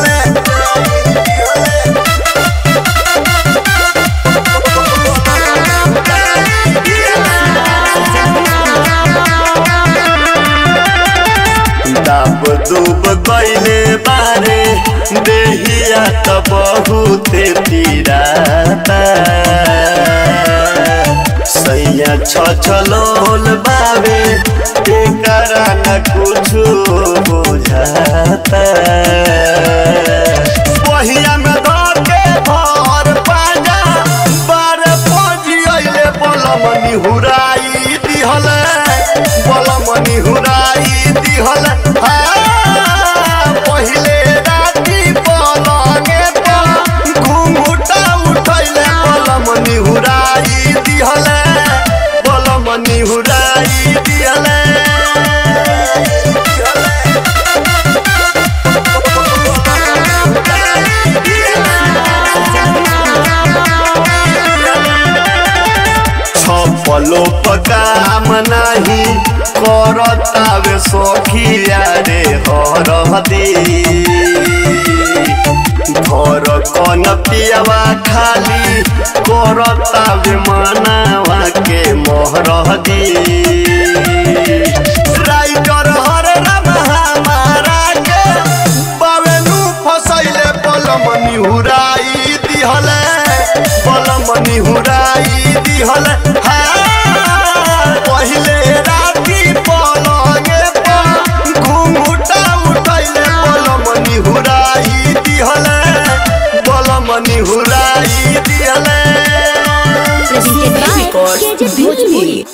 दिहले दाब दूब कइले बारे देहिया त बहुते तीराता सैया छछलोल बावे एकरा न कुछु बुझाता वहिया में धर के भर पाजा बार पहुंची अइले बलमनी हुराई दिहले बलमनी हुराई दिहले पहिले राती पलंगे पर घुंघुटा उठैले बलमनी हुराई दिहले बलमनी हुराई दिहले छपलो काम नाही करतावे सखिया रे हरदी घर कन पियावा खाली करतावे मनावा के मोहरदी राइटर हर राम हमारा के बावेनु फसैले बलमनी हुराई दिहले बलमनी हुराई दिहले पहिले राती पलंगे पर घुंघुटा उठैले बलमनी हुराई दिहले बलमनी हुराई दिहले। भोजपुरी।